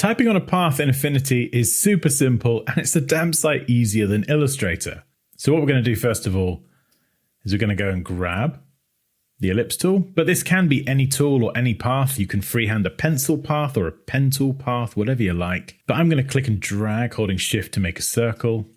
Typing on a path in Affinity is super simple and it's a damn sight easier than Illustrator. So what we're going to do first of all is we're going to go and grab the ellipse tool, but this can be any tool or any path. You can freehand a pencil path or a pen tool path, whatever you like. But I'm going to click and drag holding shift to make a circle.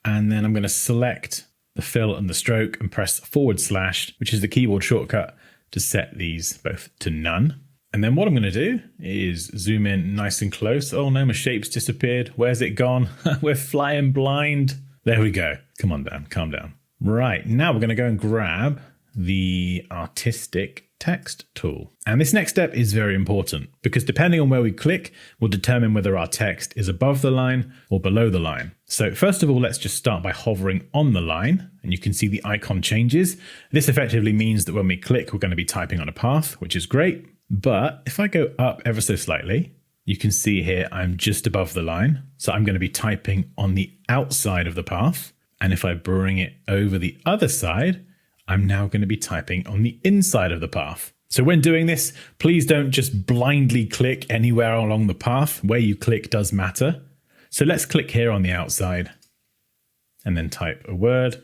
And then I'm going to select the fill and the stroke and press /, which is the keyboard shortcut to set these both to none. And then what I'm going to do is zoom in nice and close. Oh no, my shape's disappeared. Where's it gone? We're flying blind. There we go. Come on down, calm down. Right, now we're going to go and grab the artistic text tool. And this next step is very important because depending on where we click will determine whether our text is above the line or below the line. So first of all, let's just start by hovering on the line and you can see the icon changes. This effectively means that when we click, we're going to be typing on a path, which is great. But if I go up ever so slightly, you can see here I'm just above the line. So I'm going to be typing on the outside of the path. And if I bring it over the other side, I'm now going to be typing on the inside of the path. So when doing this, please don't just blindly click anywhere along the path. Where you click does matter. So let's click here on the outside and then type a word.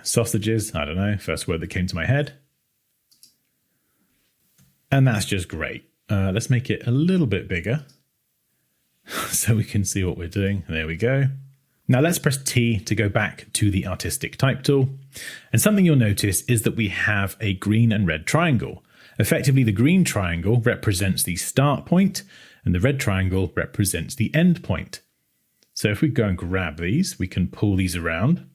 Sausages, I don't know, first word that came to my head. And that's just great. Let's make it a little bit bigger so we can see what we're doing. There we go. Now let's press T to go back to the artistic type tool. And something you'll notice is that we have a green and red triangle. Effectively, the green triangle represents the start point and the red triangle represents the end point. So if we go and grab these, we can pull these around.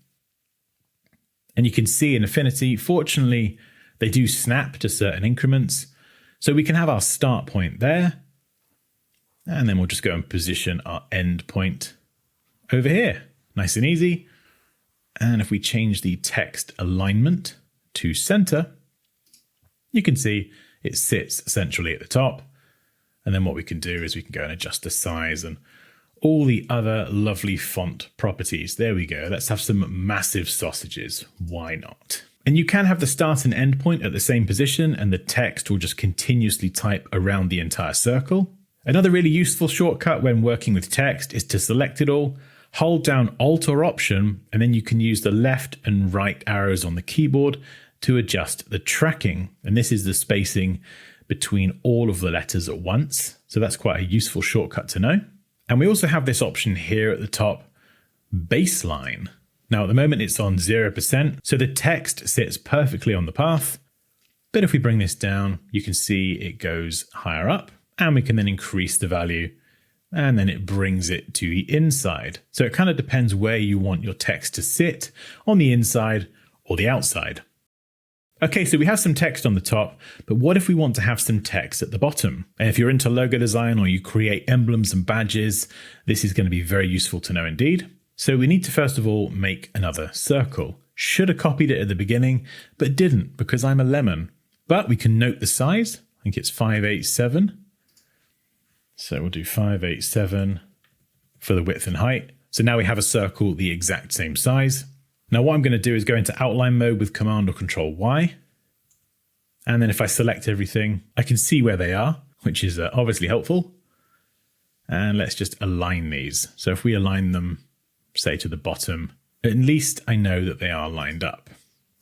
And you can see in Affinity, fortunately, they do snap to certain increments. So we can have our start point there. And then we'll just go and position our end point over here. Nice and easy. And if we change the text alignment to center, you can see it sits centrally at the top. And then what we can do is we can go and adjust the size and all the other lovely font properties. There we go. Let's have some massive sausages. Why not? And you can have the start and end point at the same position and the text will just continuously type around the entire circle. Another really useful shortcut when working with text is to select it all, hold down Alt or Option, and then you can use the left and right arrows on the keyboard to adjust the tracking. And this is the spacing between all of the letters at once. So that's quite a useful shortcut to know. And we also have this option here at the top, baseline. Now at the moment it's on 0%, so the text sits perfectly on the path. But if we bring this down, you can see it goes higher up and we can then increase the value and then it brings it to the inside. So it kind of depends where you want your text to sit, on the inside or the outside. Okay, so we have some text on the top, but what if we want to have some text at the bottom? And if you're into logo design or you create emblems and badges, this is going to be very useful to know indeed. So we need to first of all make another circle. Should have copied it at the beginning, but didn't because I'm a lemon. But we can note the size. I think it's 587. So we'll do 587 for the width and height. So now we have a circle the exact same size. Now what I'm going to do is go into outline mode with Command or Control Y. And then if I select everything, I can see where they are, which is obviously helpful. And let's just align these. So if we align them, say to the bottom, at least I know that they are lined up.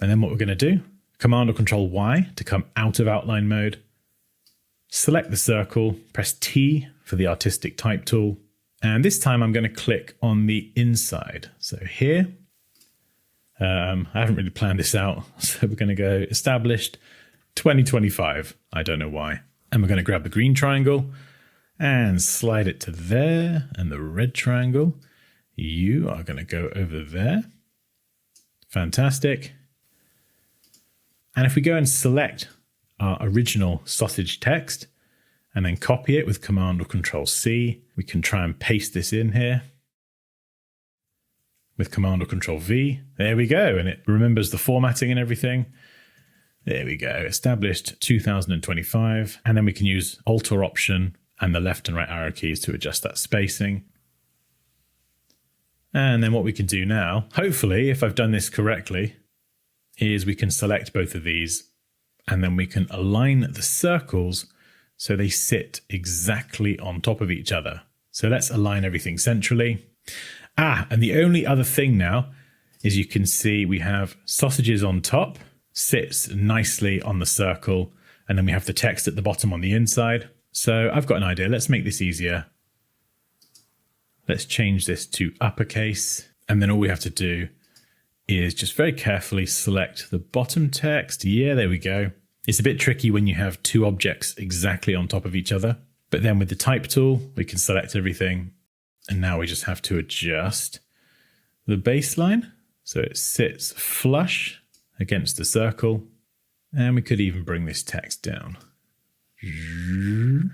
And then what we're going to do, Command or Control Y to come out of outline mode. Select the circle, press T for the artistic type tool. And this time I'm going to click on the inside. So here, I haven't really planned this out. So we're going to go established 2025. I don't know why. And we're going to grab the green triangle and slide it to there. And the red triangle, you are going to go over there. Fantastic. And if we go and select our original sausage text and then copy it with Command or Control C, we can try and paste this in here with Command or Control V. There we go. And it remembers the formatting and everything. There we go. Established 2025. And then we can use Alt or Option and the left and right arrow keys to adjust that spacing. And then what we can do now, hopefully, if I've done this correctly, is we can select both of these and then we can align the circles so they sit exactly on top of each other. So let's align everything centrally. And the only other thing now is you can see we have sausages on top, sits nicely on the circle, and then we have the text at the bottom on the inside. So I've got an idea. Let's make this easier. Let's change this to uppercase. And then all we have to do is just very carefully select the bottom text. Yeah, there we go. It's a bit tricky when you have two objects exactly on top of each other. But then with the type tool, we can select everything. And now we just have to adjust the baseline so it sits flush against the circle. And we could even bring this text down. And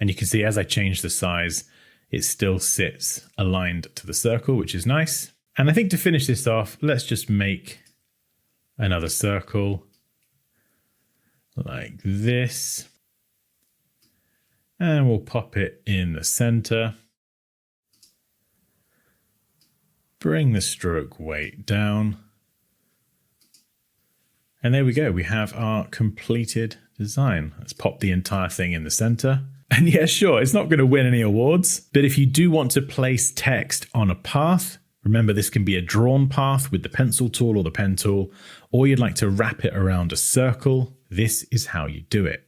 you can see as I change the size, it still sits aligned to the circle, which is nice. And I think to finish this off, let's just make another circle like this. And we'll pop it in the center. Bring the stroke weight down. And there we go. We have our completed design. Let's pop the entire thing in the center. And yeah, sure, it's not going to win any awards, but if you do want to place text on a path, remember this can be a drawn path with the pencil tool or the pen tool, or you'd like to wrap it around a circle, this is how you do it.